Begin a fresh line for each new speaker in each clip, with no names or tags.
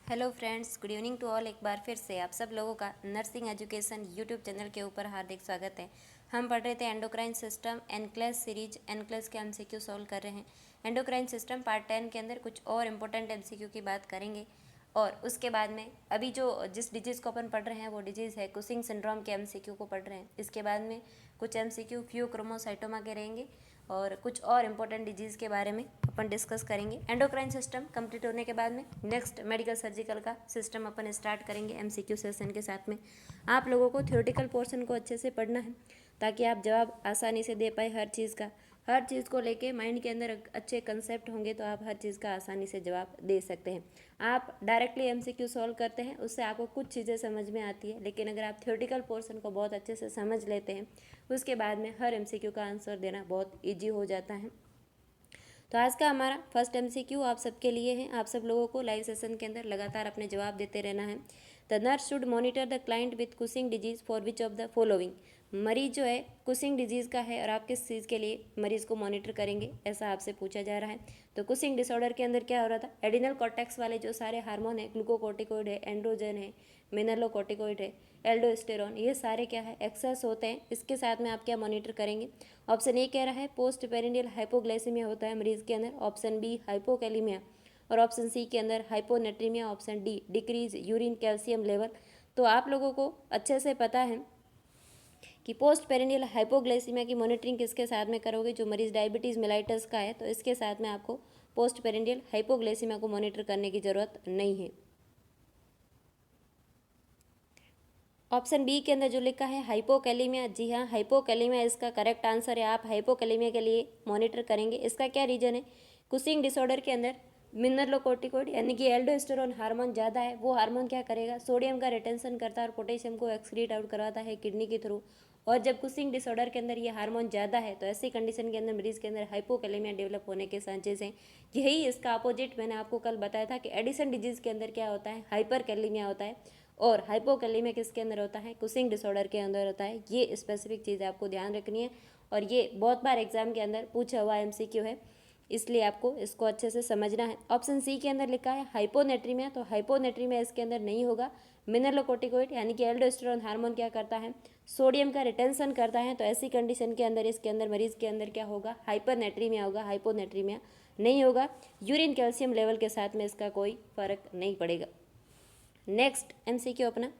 Hello friends, good evening to all. एक बार फिर से आप सब लोगों का नर्सिंग एजुकेशन यूट्यूब चैनल के ऊपर हार्दिक स्वागत है। हम पढ़ रहे थे एंडोक्राइन सिस्टम एनक्लेस सीरीज। एनक्लेस के एमसीक्यू सॉल्व कर रहे हैं। एंडोक्राइन सिस्टम पार्ट 10 के अंदर कुछ और इम्पोर्टेंट एमसीक्यू की बात करेंगे और उसके बाद में अभी जो जिस डिजीज़ को अपन पढ़ रहे हैं वो डिजीज़ है कुशिंग सिंड्रोम के एमसीक्यू को पढ़ रहे हैं। इसके बाद में कुछ एमसीक्यू फ्यूक्रोमोसाइटोमा के रहेंगे और कुछ और इम्पोर्टेंट डिजीज़ के बारे में अपन डिस्कस करेंगे। एंडोक्राइन सिस्टम कंप्लीट होने के बाद में नेक्स्ट मेडिकल सर्जिकल का सिस्टम अपन स्टार्ट करेंगे एमसीक्यू सेशन के साथ में। आप लोगों को थ्योरेटिकल पोर्शन को अच्छे से पढ़ना है ताकि आप जवाब आसानी से दे पाए हर चीज़ को लेके माइंड के अंदर अच्छे कंसेप्ट होंगे तो आप हर चीज़ का आसानी से जवाब दे सकते हैं। आप डायरेक्टली एमसीक्यू सॉल्व करते हैं उससे आपको कुछ चीज़ें समझ में आती है, लेकिन अगर आप थ्योरेटिकल पोर्शन को बहुत अच्छे से समझ लेते हैं उसके बाद में हर एमसीक्यू का आंसर देना बहुत ईजी हो जाता है। तो आज का हमारा फर्स्ट एमसीक्यू आप सबके लिए है। आप सब लोगों को लाइव सेशन के अंदर लगातार अपने जवाब देते रहना है। The nurse should monitor the client with Cushing disease for which of the following. मरीज जो है कुशिंग डिजीज़ का है और आप किस चीज़ के लिए मरीज़ को मॉनिटर करेंगे, ऐसा आपसे पूछा जा रहा है। तो कुशिंग डिसऑर्डर के अंदर क्या हो रहा था, एडिनल कॉर्टेक्स वाले जो सारे हार्मोन है, ग्लूकोकोर्टिकोइड है, एंड्रोजन है, मिनरलोकोर्टिकोइड है, एल्डोस्टेरॉन, ये सारे क्या है एक्सेस होते हैं। इसके साथ में आप क्या मॉनिटर करेंगे। ऑप्शन ए कह रहा है पोस्ट पेरिनियल हाइपोग्लाइसीमिया होता है मरीज़ के अंदर, ऑप्शन बी हाइपोकैलीमिया और ऑप्शन सी के अंदर hyponatraemia, option D decrease urine calcium level. तो आप लोगों को अच्छे से पता है कि पोस्ट पेरिनियल हाइपोग्लाइसीमिया की मॉनिटरिंग किसके साथ में करोगे, जो मरीज़ डायबिटीज़ मेलाइटस का है तो इसके साथ में आपको पोस्ट पेरिनियल हाइपोग्लाइसीमिया को मॉनिटर करने की ज़रूरत नहीं है। ऑप्शन बी के अंदर जो लिखा है हाइपोकैलीमिया, जी हाँ हाइपोकैलीमिया इसका करेक्ट आंसर है। आप हाइपोकैलीमिया के लिए मॉनिटर करेंगे। इसका क्या रीजन है, कुशिंग डिसऑर्डर के अंदर मिनरलोकोर्टिकोइड यानी कि एल्डोस्टेरोन हार्मोन ज़्यादा है। वो हार्मोन क्या करेगा, सोडियम का रिटेंशन करता है और पोटेशियम को एक्सक्रीट आउट करवाता है किडनी के थ्रू। और जब कुशिंग डिसऑर्डर के अंदर ये हार्मोन ज़्यादा है तो ऐसी कंडीशन के अंदर मरीज़ के अंदर हाइपोकैलीमिया डेवलप होने के चांसेस हैं। यही इसका अपोजिट मैंने आपको कल बताया था कि एडिसन डिजीज़ के अंदर क्या होता है, हाइपरकैलीमिया होता है और हाइपोकैलीमिया किसके अंदर होता है, कुशिंग डिसऑर्डर के अंदर होता है। ये स्पेसिफिक चीज़ आपको ध्यान रखनी है और ये बहुत बार एग्जाम के अंदर पूछा हुआ एमसीक्यू है, इसलिए आपको इसको अच्छे से समझना है। ऑप्शन सी के अंदर लिखा है हाइपोनेट्रीमिया, तो हाइपोनेट्रीमिया इसके अंदर नहीं होगा। मिनरलोकोर्टिकोइड यानी कि एल्डोस्टेरोन हार्मोन क्या करता है, सोडियम का रिटेंशन करता है, तो ऐसी कंडीशन के अंदर इसके अंदर मरीज़ के अंदर क्या होगा, हाइपरनेट्रीमिया होगा, हाइपोनेट्रीमिया नहीं होगा। यूरिन कैल्शियम लेवल के साथ में इसका कोई फर्क नहीं पड़ेगा। नेक्स्ट एमसीक्यू अपना,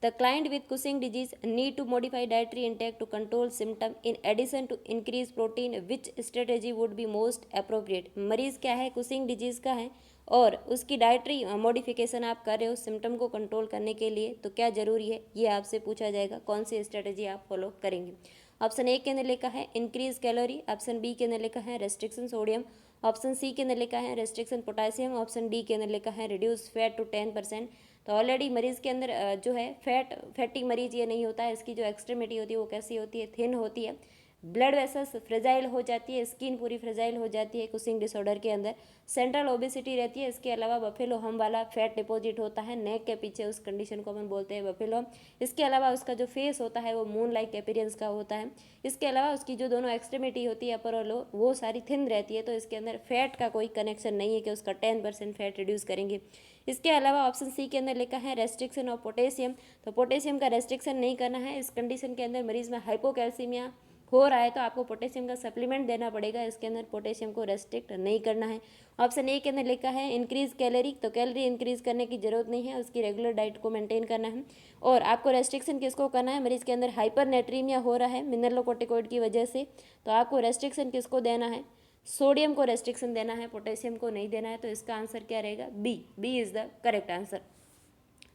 the client with Cushing disease need to modify dietary intake to control symptom in addition to increase protein. Which strategy would be most appropriate? मरीज़ क्या है, कुशिंग डिजीज़ का है और उसकी डाइटरी मॉडिफिकेशन आप कर रहे हो सिम्टम को कंट्रोल करने के लिए, तो क्या ज़रूरी है ये आपसे पूछा जाएगा। कौन सी स्ट्रेटेजी आप फॉलो करेंगे। ऑप्शन ए के अंदर लिखा है इंक्रीज कैलोरी, ऑप्शन बी के अंदर लिखा है रेस्ट्रिक्शन सोडियम, ऑप्शन सी के अंदर लिखा है रेस्ट्रिक्शन पोटासियम, ऑप्शन डी के अंदर लिखा है रिड्यूस फैट टू 10%। तो ऑलरेडी मरीज़ के अंदर जो है फैटी मरीज़ ये नहीं होता है। इसकी जो एक्सट्रीमिटी होती है वो कैसी होती है, थिन होती है। ब्लड वेसल्स फ्रेजाइल हो जाती है, स्किन पूरी फ्रेजाइल हो जाती है कुशिंग डिसऑर्डर के अंदर। सेंट्रल ओबेसिटी रहती है। इसके अलावा बफेलो हम वाला फैट डिपॉजिट होता है नेक के पीछे, उस कंडीशन को अपन बोलते हैं बफेलो। इसके अलावा उसका जो फेस होता है वो मून लाइक अपीयरेंस का होता है। इसके अलावा उसकी जो दोनों एक्सट्रीमिटी होती है अपर और लो वो सारी थिन रहती है। तो इसके अंदर फैट का कोई कनेक्शन नहीं है कि उसका 10% फैट रिड्यूस करेंगे। इसके अलावा ऑप्शन सी के अंदर लिखा है रेस्ट्रिक्शन ऑफ पोटेशियम, तो पोटेशियम का रेस्ट्रिक्शन नहीं करना है। इस कंडीशन के अंदर मरीज में हाइपोकैल्सीमिया हो रहा है तो आपको पोटेशियम का सप्लीमेंट देना पड़ेगा। इसके अंदर पोटेशियम को रेस्ट्रिक्ट नहीं करना है। ऑप्शन ए के अंदर लिखा है इंक्रीज कैलोरी, तो कैलोरी इंक्रीज करने की जरूरत नहीं है, उसकी रेगुलर डाइट को मेंटेन करना है। और आपको रेस्ट्रिक्शन किसको करना है, मरीज के अंदर हाइपरनेट्रीमिया हो रहा है मिनरलोकोर्टिकोइड की वजह से, तो आपको रेस्ट्रिक्शन किसको देना है, सोडियम को रेस्ट्रिक्शन देना है, पोटेशियम को नहीं देना है। तो इसका आंसर क्या रहेगा, B is the correct answer.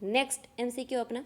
Next MCQ अपना,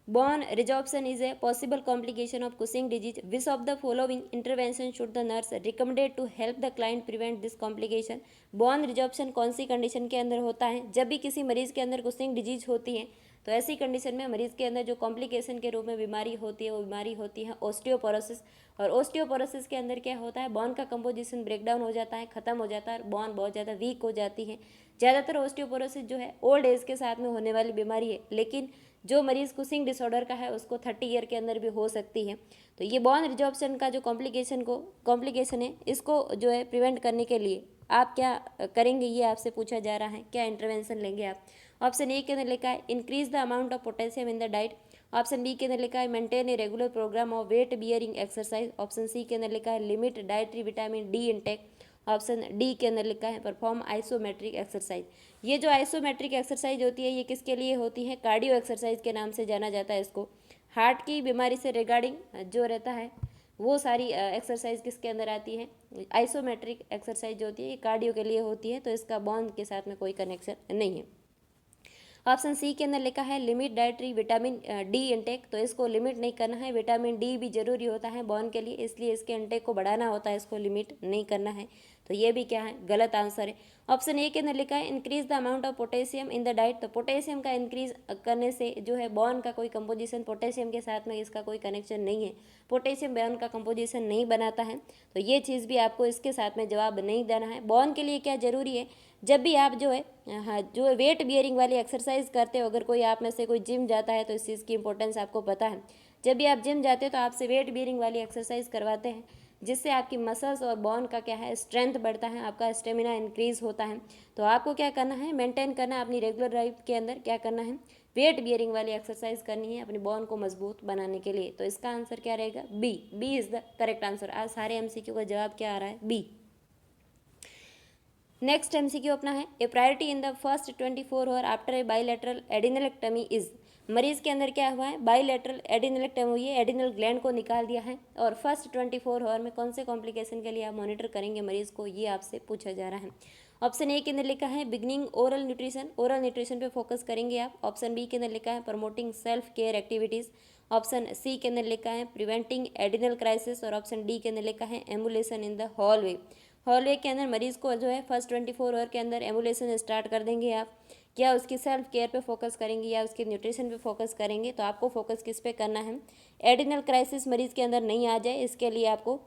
bone resorption is a possible complication of Cushing disease. Which of the following intervention should the nurse recommended to help the client prevent this complication? bone resorption कौन सी condition के अंदर होता है, जब भी किसी मरीज के अंदर कुशिंग डिजीज होती है तो ऐसी कंडीशन में मरीज के अंदर जो कॉम्प्लिकेशन के रूप में बीमारी होती है वो बीमारी होती है ऑस्टियोपोरोसिस। और ऑस्टियोपोरोसिस के अंदर क्या होता है, बॉन का कंपोजिशन ब्रेकडाउन हो जाता है, खत्म हो जाता है और बॉन बहुत ज़्यादा वीक हो जाती है। ज़्यादातर ऑस्टियोपोरोसिस जो है ओल्ड एज के साथ में होने वाली बीमारी है, लेकिन जो मरीज़ कुशिंग डिसऑर्डर का है उसको 30 ईयर के अंदर भी हो सकती है। तो ये बोन रिजॉर्प्शन का जो कॉम्प्लिकेशन है इसको जो है प्रिवेंट करने के लिए आप क्या करेंगे, ये आपसे पूछा जा रहा है, क्या इंटरवेंशन लेंगे आप। ऑप्शन ए के अंदर लिखा है increase the amount of potassium in the diet. Option B के अंदर लिखा है maintain a regular programme of weight bearing exercise. Option C के अंदर लिखा है limit dietary vitamin D intake. Option D के अंदर लिखा है परफॉर्म आइसोमेट्रिक एक्सरसाइज। ये जो आइसोमेट्रिक एक्सरसाइज होती है ये किसके लिए होती है, कार्डियो एक्सरसाइज के नाम से जाना जाता है इसको। हार्ट की बीमारी से रिगार्डिंग जो रहता है वो सारी एक्सरसाइज किसके अंदर आती है, आइसोमेट्रिक एक्सरसाइज जो होती है ये कार्डियो के लिए होती है, तो इसका बॉन्ड के साथ में कोई कनेक्शन नहीं है। ऑप्शन सी के अंदर लिखा है limit dietary vitamin D intake, तो इसको लिमिट नहीं करना है, विटामिन डी भी जरूरी होता है बॉन के लिए, इसलिए इसके इंटेक को बढ़ाना होता है, इसको लिमिट नहीं करना है। तो ये भी क्या है, गलत आंसर है। ऑप्शन ए के अंदर लिखा है increase the amount of potassium in the diet, तो पोटेशियम का इंक्रीज करने से जो है बॉन का कोई कंपोजिशन पोटेशियम के साथ में इसका कोई कनेक्शन नहीं है, पोटेशियम बॉन का कंपोजिशन नहीं बनाता है, तो ये चीज़ भी आपको इसके साथ में जवाब नहीं देना है। बॉन के लिए क्या जरूरी है, जब भी आप जो है हाँ जो है वेट बियरिंग वाली एक्सरसाइज करते हो, अगर कोई आप में से कोई जिम जाता है तो इस चीज़ की इंपॉर्टेंस आपको पता है। जब भी आप जिम जाते हो तो आपसे वेट बियरिंग वाली एक्सरसाइज करवाते हैं, जिससे आपकी मसल्स और बोन का क्या है स्ट्रेंथ बढ़ता है, आपका स्टेमिना इंक्रीज होता है। तो आपको क्या करना है, मेंटेन करना है अपनी रेगुलर लाइफ के अंदर, क्या करना है, वेट बियरिंग वाली एक्सरसाइज करनी है अपनी बोन को मजबूत बनाने के लिए। तो इसका आंसर क्या रहेगा, B. B is the correct answer. आज सारे एमसीक्यू का जवाब क्या आ रहा है, बी। नेक्स्ट एमसीक्यू अपना है a priority in the first 24 hour after a bilateral adrenalectomy is. मरीज के अंदर क्या हुआ है, बाइलेटरल एडिनलेक्टमी हुई है, एडिनल ग्लैंड को निकाल दिया है, और फर्स्ट 24 आवर में कौन से कॉम्प्लिकेशन के लिए आप मॉनिटर करेंगे मरीज को, ये आपसे पूछा जा रहा है। ऑप्शन ए के अंदर लिखा है beginning oral nutrition, oral nutrition पे फोकस करेंगे आप। ऑप्शन बी के अंदर लिखा है promoting self care activities. Option C के अंदर लिखा है प्रिवेंटिंग एडिनल क्राइसिस, और ऑप्शन डी के अंदर लिखा है ambulation in the hallway. Hallway के अंदर मरीज को जो है फर्स्ट 24 आवर के अंदर एम्बुलेशन स्टार्ट कर देंगे आप। क्या उसकी सेल्फ केयर पे फोकस करेंगे या उसके न्यूट्रिशन पे फोकस करेंगे, तो आपको फोकस किस पे करना है, एडिनल क्राइसिस मरीज के अंदर नहीं आ जाए, इसके लिए आपको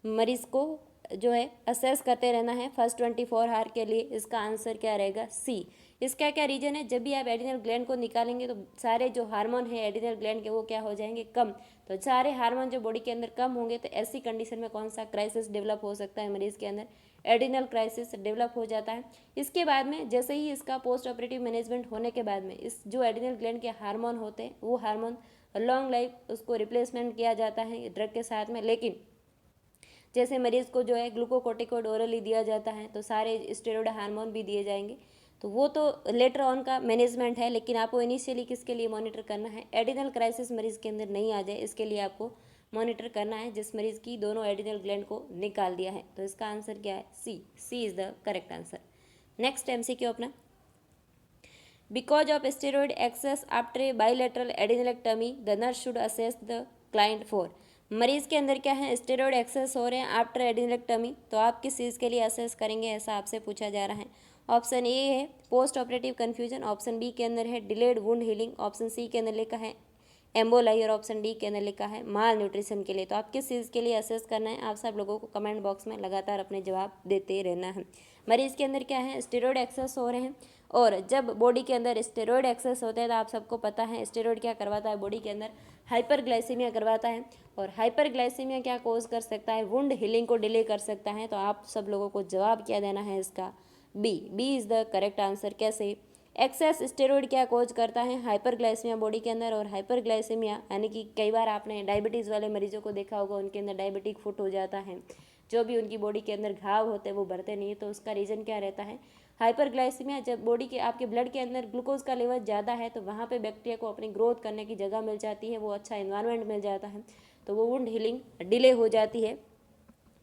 मरीज को जो है असेस करते रहना है फर्स्ट 24 आवर के लिए। इसका आंसर क्या रहेगा, सी। इसका क्या रीजन है, जब भी आप एडिनल ग्लैंड को निकालेंगे तो सारे जो हार्मोन है एडिनल ग्लैंड के वो क्या हो जाएंगे, कम। तो सारे हार्मोन जो बॉडी के अंदर कम होंगे तो ऐसी कंडीशन में कौन सा क्राइसिस डेवलप हो सकता है मरीज के अंदर, एडिनल क्राइसिस डेवलप हो जाता है। इसके बाद में जैसे ही इसका पोस्ट ऑपरेटिव मैनेजमेंट होने के बाद में इस जो एडिनल ग्लैंड के हार्मोन होते हैं वो हार्मोन लॉन्ग लाइफ उसको रिप्लेसमेंट किया जाता है ड्रग के साथ में। लेकिन जैसे मरीज़ को जो है ग्लूकोकोर्टिकोइड ओरली दिया जाता है तो सारे स्टेरॉयड हार्मोन भी दिए जाएंगे, तो वो तो लेटर ऑन का मैनेजमेंट है, लेकिन आपको इनिशियली किसके लिए मॉनिटर करना है, एडिनल क्राइसिस मरीज़ के अंदर नहीं आ जाए इसके लिए आपको मॉनिटर करना है, जिस मरीज़ की दोनों एडिनल ग्लैंड को निकाल दिया है। तो इसका आंसर क्या है, C. C is the correct answer. Next MCQ अपना, because of steroid excess after a bilateral adrenalectomy the nurse should assess the client for. मरीज़ के अंदर क्या है, स्टेरॉयड एक्सेस हो रहे हैं आफ्टर एडिनलेक्टमी, तो आप किस चीज़ के लिए असेस करेंगे, ऐसा आपसे पूछा जा रहा है। ऑप्शन ए है post operative confusion, option B के अंदर है delayed wound healing, option C के अंदर लिखा है एम्बोलाई, और ऑप्शन डी के अंदर लिखा है माल न्यूट्रिशन के लिए। तो आप किस चीज़ के लिए असेस करना है, आप सब लोगों को कमेंट बॉक्स में लगातार अपने जवाब देते रहना है। मरीज़ के अंदर क्या है, स्टेरॉयड एक्सेस हो रहे हैं, और जब बॉडी के अंदर स्टेरॉयड एक्सेस होते हैं तो आप सबको पता है स्टेरॉयड क्या करवाता है, बॉडी के अंदर हाइपरग्लाइसीमिया करवाता है, और हाइपरग्लाइसीमिया क्या कोज कर सकता है, वुंड हीलिंग को डिले कर सकता है। तो आप सब लोगों को जवाब क्या देना है इसका, B. B is the correct answer. कैसे, एक्सेस स्टेरॉयड क्या कोज करता है, हाइपरग्लाइसीमिया बॉडी के अंदर, और हाइपरग्लाइसीमिया यानी कि कई बार आपने डायबिटीज़ वाले मरीजों को देखा होगा, उनके अंदर डायबिटिक फुट हो जाता है, जो भी उनकी बॉडी के अंदर घाव होते हैं वो बढ़ते नहीं है, तो उसका रीज़न क्या रहता है, हाइपरग्लाइसीमिया। जब बॉडी के आपके ब्लड के अंदर ग्लूकोज का लेवल ज़्यादा है तो वहाँ पे बैक्टीरिया को अपनी ग्रोथ करने की जगह मिल जाती है, वो अच्छा इन्वायरमेंट मिल जाता है, तो वो वुंड हीलिंग डिले हो जाती है।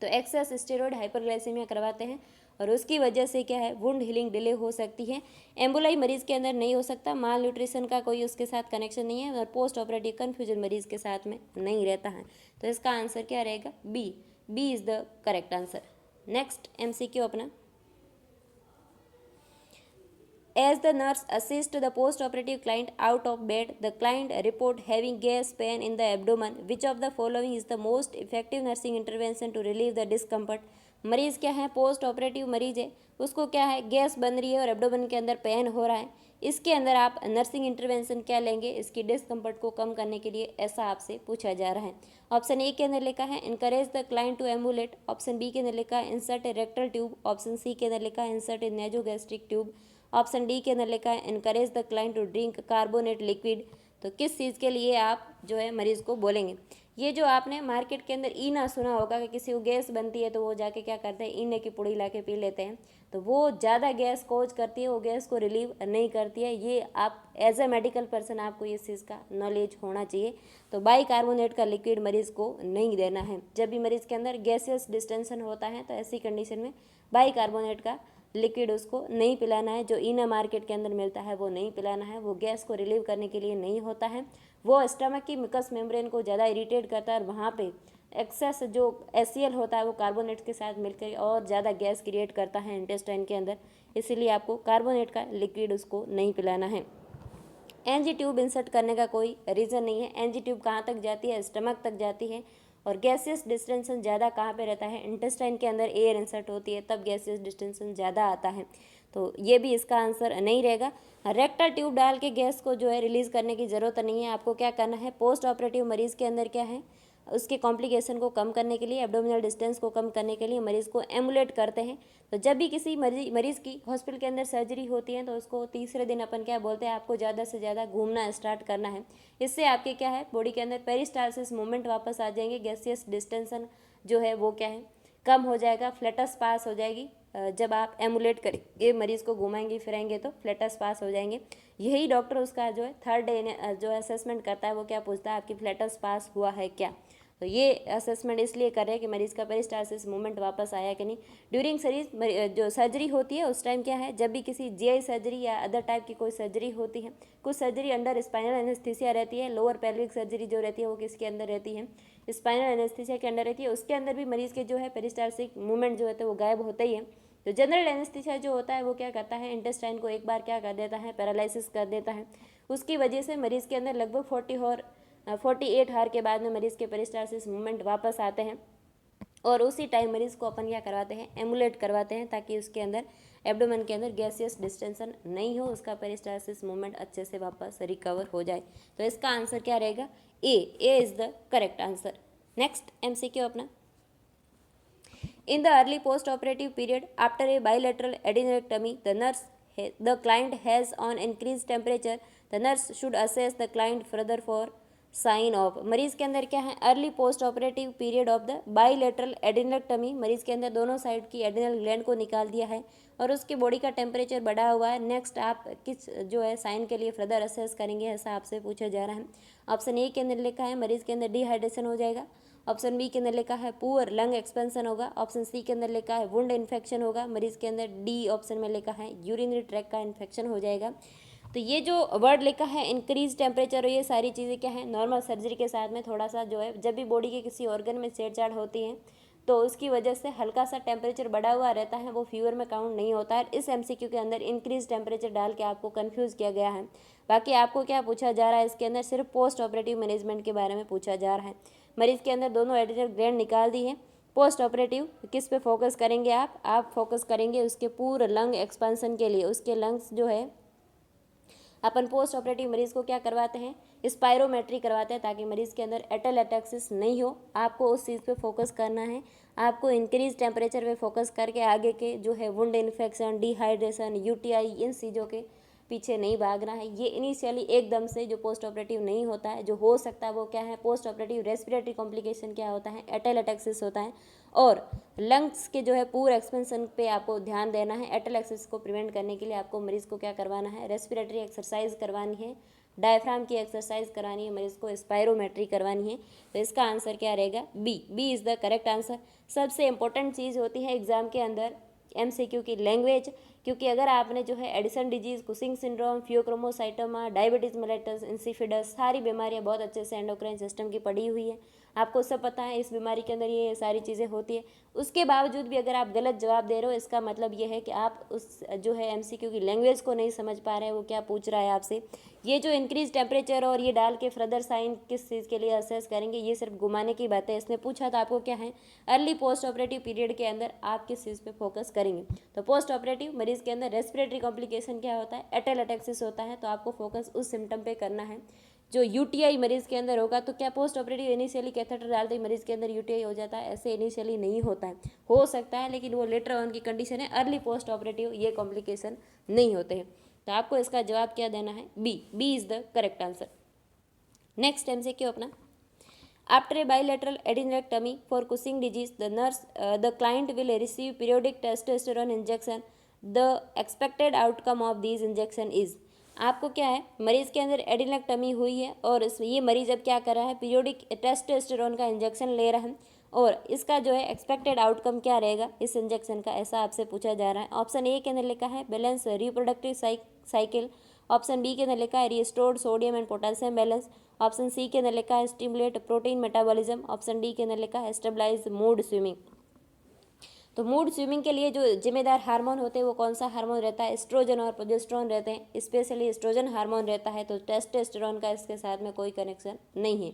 तो एक्सेस स्टेरॉयड हाइपरग्लाइसीमिया करवाते हैं और उसकी वजह से क्या है, वुंड हीलिंग डिले हो सकती है। एम्बोलाई मरीज़ के अंदर नहीं हो सकता, माल न्यूट्रिशन का कोई उसके साथ कनेक्शन नहीं है, और पोस्ट ऑपरेटिव कन्फ्यूजन मरीज़ के साथ में नहीं रहता है। तो इसका आंसर क्या रहेगा, B. B is the correct answer. Next MCQ अपना, as the nurse assists the post-operative client out of bed, the client report having gas pain in the abdomen. Which of the following is the most effective nursing intervention to relieve the discomfort? मरीज़ क्या है, post operative मरीज़ है, उसको क्या है, gas बन रही है और एब्डोमेन के अंदर पेन हो रहा है, इसके अंदर आप नर्सिंग इंटरवेंशन क्या लेंगे इसकी डिस्कम्फर्ट को कम करने के लिए, ऐसा आपसे पूछा जा रहा है। ऑप्शन ए के अंदर लिखा है encourage the client to ambulate, option B के अंदर लिखा है insert a rectal tube, option C के अंदर लिखा है insert a nasogastric tube, option D के अंदर लिखा है encourage the client to drink carbonate liquid. तो किस चीज़ के लिए आप जो है मरीज़ को बोलेंगे। ये जो आपने मार्केट के अंदर ईना सुना होगा कि किसी को गैस बनती है तो वो जाके क्या करते हैं, ईने की पुड़ी ला के पी लेते हैं, तो वो ज़्यादा गैस कोज करती है, वो गैस को रिलीव नहीं करती है। ये आप एज ए मेडिकल पर्सन आपको इस चीज़ का नॉलेज होना चाहिए। तो बाइकार्बोनेट का लिक्विड मरीज़ को नहीं देना है। जब भी मरीज़ के अंदर गैसियस डिस्टेंशन होता है तो ऐसी कंडीशन में बाइकार्बोनेट का लिक्विड उसको नहीं पिलाना है। जो ईना मार्केट के अंदर मिलता है वो नहीं पिलाना है, वो गैस को रिलीव करने के लिए नहीं होता है, वो स्टमक की मिकस मेम्ब्रेन को ज़्यादा इरिटेट करता है और वहाँ पे एक्सेस जो HCl होता है वो कार्बोनेट के साथ मिलकर और ज़्यादा गैस क्रिएट करता है इंटेस्टाइन के अंदर, इसीलिए आपको कार्बोनेट का लिक्विड उसको नहीं पिलाना है। एनजी ट्यूब इंसर्ट करने का कोई रीज़न नहीं है। एनजी ट्यूब कहाँ तक जाती है, स्टमक तक जाती है, और गैसियस डिस्टेंशन ज़्यादा कहाँ पे रहता है, इंटेस्टाइन के अंदर एयर इंसर्ट होती है तब गैसियस डिस्टेंशन ज़्यादा आता है। तो ये भी इसका आंसर नहीं रहेगा। रेक्टल ट्यूब डाल के गैस को जो है रिलीज़ करने की ज़रूरत नहीं है। आपको क्या करना है, पोस्ट ऑपरेटिव मरीज़ के अंदर क्या है, उसके कॉम्प्लिकेशन को कम करने के लिए, एब्डोमिनल डिस्टेंस को कम करने के लिए मरीज़ को एमुलेट करते हैं। तो जब भी किसी मरीज़ की हॉस्पिटल के अंदर सर्जरी होती है तो उसको तीसरे दिन अपन क्या बोलते हैं, आपको ज़्यादा से ज़्यादा घूमना स्टार्ट करना है। इससे आपके क्या है, बॉडी के अंदर पेरिस्टालसिस मूवमेंट वापस आ जाएंगे, गैसियस डिस्टेंशन जो है वो क्या है कम हो जाएगा, फ्लैटस पास हो जाएगी। जब आप एमुलेट करेंगे, मरीज़ को घुमाएंगे फिराएंगे तो फ्लैटस पास हो जाएंगे। यही डॉक्टर उसका जो है थर्ड डे जो असेसमेंट करता है वो क्या पूछता है, आपकी फ्लैटस पास हुआ है क्या। तो ये असेसमेंट इसलिए कर रहे हैं कि मरीज़ का पेरिस्टालसिस मूवमेंट वापस आया कि नहीं। ड्यूरिंग जो सर्जरी होती है उस टाइम क्या है, जब भी किसी GI सर्जरी या अदर टाइप की कोई सर्जरी होती है, कुछ सर्जरी अंडर स्पाइनल एनेस्थीसिया रहती है, लोअर पेल्विक सर्जरी जो रहती है वो किसके अंदर रहती है, स्पाइनल एनेस्थीसिया के अंदर रहती है। उसके अंदर भी मरीज़ के जो है पेरिस्टालसिक मूवमेंट जो होते हैं वो गायब होते ही है। तो जनरल एनेस्थीसिया जो होता है वो क्या करता है, इंटेस्टाइन को एक बार क्या कर देता है, पैरालिसिस कर देता है। उसकी वजह से मरीज़ के अंदर लगभग 48 हार के बाद में मरीज़ के पेरिस्टालसिस मूवमेंट वापस आते हैं, और उसी टाइम मरीज़ को अपन क्या करवाते हैं, एमुलेट करवाते हैं, ताकि उसके अंदर एब्डोमेन के अंदर गैसियस डिस्टेंशन नहीं हो, उसका पेरिस्टालसिस मूवमेंट अच्छे से वापस रिकवर हो जाए। तो इसका आंसर क्या रहेगा, A is the correct answer. Next MCQ अपना, in the early post-operative period after a bilateral adenectomy, the client has on increased temperature. The nurse should assess the client further for sign of. मरीज़ के अंदर क्या है, early post operative period of the bilateral adrenalectomy, मरीज़ के अंदर दोनों side की एडिनल ग्लैंड को निकाल दिया है और उसकी बॉडी का टेम्परेचर बढ़ा हुआ है। नेक्स्ट आप किस जो है साइन के लिए फर्दर असेस करेंगे, ऐसा आपसे पूछा जा रहा है। ऑप्शन ए के अंदर लिखा है मरीज़ के अंदर डिहाइड्रेशन हो जाएगा, ऑप्शन बी के अंदर लिखा है पुअर लंग एक्सपेंशन होगा, ऑप्शन सी के अंदर लिखा है वुंड इन्फेक्शन होगा, मरीज़ के अंदर डी ऑप्शन में लिखा है यूरिनरी ट्रैक का इन्फेक्शन हो जाएगा। तो ये जो वर्ड लिखा है इंक्रीज टेम्परेचर, ये सारी चीज़ें क्या है, नॉर्मल सर्जरी के साथ में थोड़ा सा जो है, जब भी बॉडी के किसी ऑर्गन में छेड़छाड़ होती है तो उसकी वजह से हल्का सा टेम्परेचर बढ़ा हुआ रहता है, वो फीवर में काउंट नहीं होता है। इस MCQ के अंदर इंक्रीज टेम्परेचर डाल के आपको कंफ्यूज किया गया है। बाकी आपको क्या पूछा जा रहा है, इसके अंदर सिर्फ पोस्ट ऑपरेटिव मैनेजमेंट के बारे में पूछा जा रहा है। मरीज़ के अंदर दोनों एडिनल ग्लैंड निकाल दी है। पोस्ट ऑपरेटिव किस पे फोकस करेंगे आप फोकस करेंगे उसके पूरे लंग एक्सपेंशन के लिए। उसके लंग्स जो है अपन पोस्ट ऑपरेटिव मरीज़ को क्या करवाते हैं, स्पायरोमेट्री करवाते हैं, ताकि मरीज़ के अंदर एटेलेटैक्सिस नहीं हो। आपको उस चीज़ पे फोकस करना है, आपको इंक्रीज टेम्परेचर पे फोकस करके आगे के जो है वुंड इन्फेक्शन, डिहाइड्रेशन, UTI, इन चीज़ों के पीछे नहीं भागना है। ये इनिशियली एकदम से जो पोस्ट ऑपरेटिव नहीं होता है, जो हो सकता है वो क्या है, पोस्ट ऑपरेटिव रेस्पिरेटरी कॉम्प्लिकेशन क्या होता है, एटेलेटैक्सिस होता है। और लंग्स के जो है पूरे एक्सपेंशन पे आपको ध्यान देना है। एटेलेक्सिस को प्रिवेंट करने के लिए आपको मरीज़ को क्या करवाना है, रेस्पिरेटरी एक्सरसाइज करवानी है, डायफ्राम की एक्सरसाइज करानी है, मरीज़ को स्पायरोमेट्री करवानी है। तो इसका आंसर क्या रहेगा, B is the correct answer. सबसे इंपॉर्टेंट चीज़ होती है एग्जाम के अंदर MCQ की लैंग्वेज, क्योंकि अगर आपने जो है Addison disease, Cushing syndrome, pheochromocytoma, diabetes mellitus, insipidus, सारी बीमारियां बहुत अच्छे से एंडोक्राइन सिस्टम की पड़ी हुई है। आपको सब पता है इस बीमारी के अंदर ये सारी चीज़ें होती है, उसके बावजूद भी अगर आप गलत जवाब दे रहे हो, इसका मतलब ये है कि आप उस जो है एमसीक्यू की लैंग्वेज को नहीं समझ पा रहे हैं, वो क्या पूछ रहा है आपसे। ये जो इंक्रीज टेम्परेचर और ये डाल के फर्दर साइन किस चीज़ के लिए असेस करेंगे, ये सिर्फ घुमाने की बात है। इसने पूछा था आपको क्या है, अर्ली पोस्ट ऑपरेटिव पीरियड के अंदर आप किस चीज़ पे फोकस करेंगे। तो पोस्ट ऑपरेटिव मरीज के अंदर रेस्पिरेटरी कॉम्प्लिकेशन क्या होता है, एटेलेटेक्सिस होता है, तो आपको फोकस उस सिम्टम पे करना है। जो यूटीआई मरीज के अंदर होगा, तो क्या पोस्ट ऑपरेटिव इनिशियली कैथेटर डालते ही मरीज के अंदर यूटीआई हो जाता है, ऐसे इनिशियली नहीं होता है, हो सकता है लेकिन वो लेटर ऑन की कंडीशन है। अर्ली पोस्ट ऑपरेटिव ये कॉम्प्लिकेशन नहीं होते हैं। तो आपको इसका जवाब क्या देना है, B is the correct answer. Next MCQ अपना, after a bilateral adenectomy for Cushing disease, the client will receive periodic testosterone injection. The expected outcome of these injection is, आपको क्या है, मरीज के अंदर एडिनेक्टमी हुई है और ये मरीज अब क्या कर रहा है, पीरियोडिक टेस्टोस्टेरोन का इंजेक्शन ले रहा है, और इसका जो है एक्सपेक्टेड आउटकम क्या रहेगा इस इंजेक्शन का, ऐसा आपसे पूछा जा रहा है। ऑप्शन ए के अंदर लिखा है balance reproductive cycle, option B के अंदर लिखा है restored sodium and potassium balance, option C के अंदर लिखा है stimulate protein metabolism, option D के अंदर लिखा है स्टेबलाइज मूड स्विमिंग। तो मूड स्विमिंग के लिए जो जिम्मेदार हार्मोन होते हैं वो कौन सा हार्मोन रहता है, एस्ट्रोजन और प्रोजेस्टेरोन रहते हैं, स्पेशली एस्ट्रोजन हार्मोन रहता है, तो टेस्टोस्टेरोन का इसके साथ में कोई कनेक्शन नहीं है।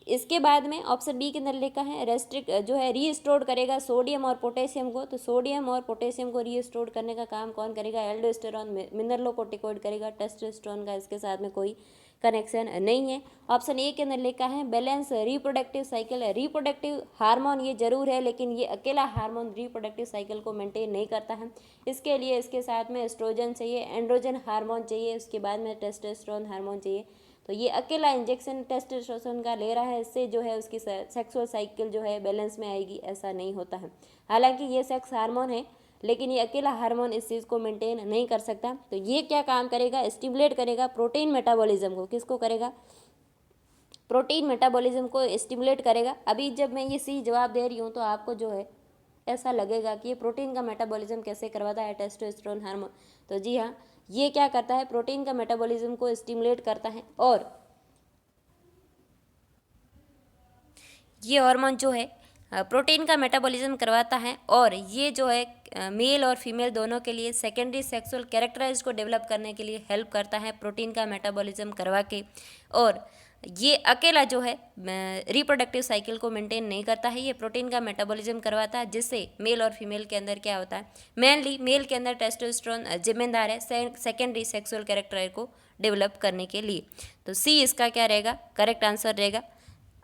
इसके बाद में ऑप्शन बी के अंदर लिखा है रेस्ट्रिक्ट, जो है रीस्टोर करेगा सोडियम और पोटेशियम को, तो सोडियम और पोटेशियम को रीस्टोर करने का काम कौन करेगा, एल्डोस्टेरोन मिनरलोकोर्टिकोइड करेगा, टेस्टोस्टेरोन का इसके साथ में कोई कनेक्शन नहीं है। ऑप्शन ए के अंदर लिखा है balance reproductive cycle, reproductive hormone ये जरूर है लेकिन ये अकेला हार्मोन रिप्रोडक्टिव साइकिल को मेंटेन नहीं करता है, इसके लिए इसके साथ में एस्ट्रोजन चाहिए, एंड्रोजन हार्मोन चाहिए, उसके बाद में टेस्टोस्टेरोन हार्मोन चाहिए। तो ये अकेला इंजेक्शन टेस्टोस्टेरोन का ले रहा है, इससे जो है उसकी सेक्सुअल साइकिल जो है बैलेंस में आएगी, ऐसा नहीं होता है। हालांकि ये सेक्स हार्मोन है लेकिन ये अकेला हार्मोन इस चीज़ को मेंटेन नहीं कर सकता। तो ये क्या काम करेगा, स्टिमुलेट करेगा प्रोटीन मेटाबॉलिज्म को, किसको करेगा, प्रोटीन मेटाबॉलिज्म को स्टिमुलेट करेगा। अभी जब मैं ये सी जवाब दे रही हूँ तो आपको जो है ऐसा लगेगा कि ये प्रोटीन का मेटाबॉलिज्म कैसे करवाता है टेस्टोस्टेरोन हार्मोन। तो जी हाँ, ये क्या करता है, प्रोटीन का मेटाबॉलिज्म को स्टिमुलेट करता है, और ये हार्मोन जो है प्रोटीन का मेटाबॉलिज्म करवाता है, और ये जो है मेल और फीमेल दोनों के लिए सेकेंडरी सेक्सुअल कैरेक्टराइज को डेवलप करने के लिए हेल्प करता है प्रोटीन का मेटाबॉलिज्म करवा के। और ये अकेला जो है रिप्रोडक्टिव साइकिल को मेंटेन नहीं करता है, ये प्रोटीन का मेटाबॉलिज्म करवाता है, जिससे मेल और फीमेल के अंदर क्या होता है, मेनली मेल के अंदर टेस्टोस्टेरोन जिम्मेदार है सेकेंडरी सेक्सुअल कैरेक्टराइज को डेवलप करने के लिए। तो सी इसका क्या रहेगा, करेक्ट आंसर रहेगा।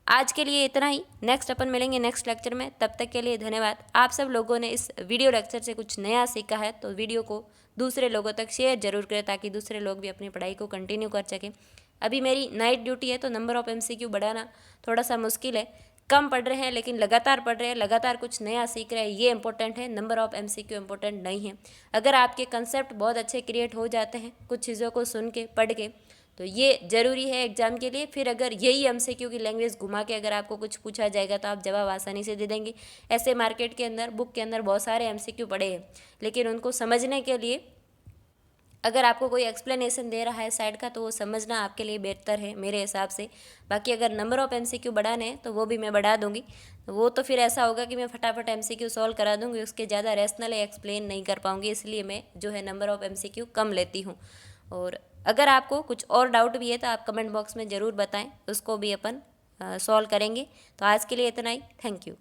आज के लिए इतना ही, नेक्स्ट अपन मिलेंगे नेक्स्ट लेक्चर में, तब तक के लिए धन्यवाद। आप सब लोगों ने इस वीडियो लेक्चर से कुछ नया सीखा है तो वीडियो को दूसरे लोगों तक शेयर जरूर करें ताकि दूसरे लोग भी अपनी पढ़ाई को कंटिन्यू कर सकें। अभी मेरी नाइट ड्यूटी है तो नंबर ऑफ एमसीक्यू बढ़ाना थोड़ा सा मुश्किल है, कम पढ़ रहे हैं लेकिन लगातार पढ़ रहे हैं, लगातार कुछ नया सीख रहे हैं, ये इंपॉर्टेंट है, नंबर ऑफ एमसीक्यू इंपॉर्टेंट नहीं है। अगर आपके कंसेप्ट बहुत अच्छे क्रिएट हो जाते हैं कुछ चीज़ों को सुन के पढ़ के, तो ये ज़रूरी है एग्जाम के लिए। फिर अगर यही एमसीक्यू की लैंग्वेज घुमा के अगर आपको कुछ पूछा जाएगा तो आप जवाब आसानी से दे देंगे। ऐसे मार्केट के अंदर बुक के अंदर बहुत सारे एमसीक्यू पड़े हैं, लेकिन उनको समझने के लिए अगर आपको कोई एक्सप्लेनेशन दे रहा है साइड का तो वो समझना आपके लिए बेहतर है मेरे हिसाब से। बाकी अगर नंबर ऑफ़ एमसीक्यू बढ़ाने हैं तो वो भी मैं बढ़ा दूंगी, वो तो फिर ऐसा होगा कि मैं फटाफट एमसीक्यू सॉल्व करा दूंगी, उसके ज़्यादा रैशनली एक्सप्लेन नहीं कर पाऊंगी, इसलिए मैं जो है नंबर ऑफ़ एमसीक्यू कम लेती हूँ। और अगर आपको कुछ और डाउट भी है तो आप कमेंट बॉक्स में ज़रूर बताएं, उसको भी अपन सॉल्व करेंगे। तो आज के लिए इतना ही, थैंक यू।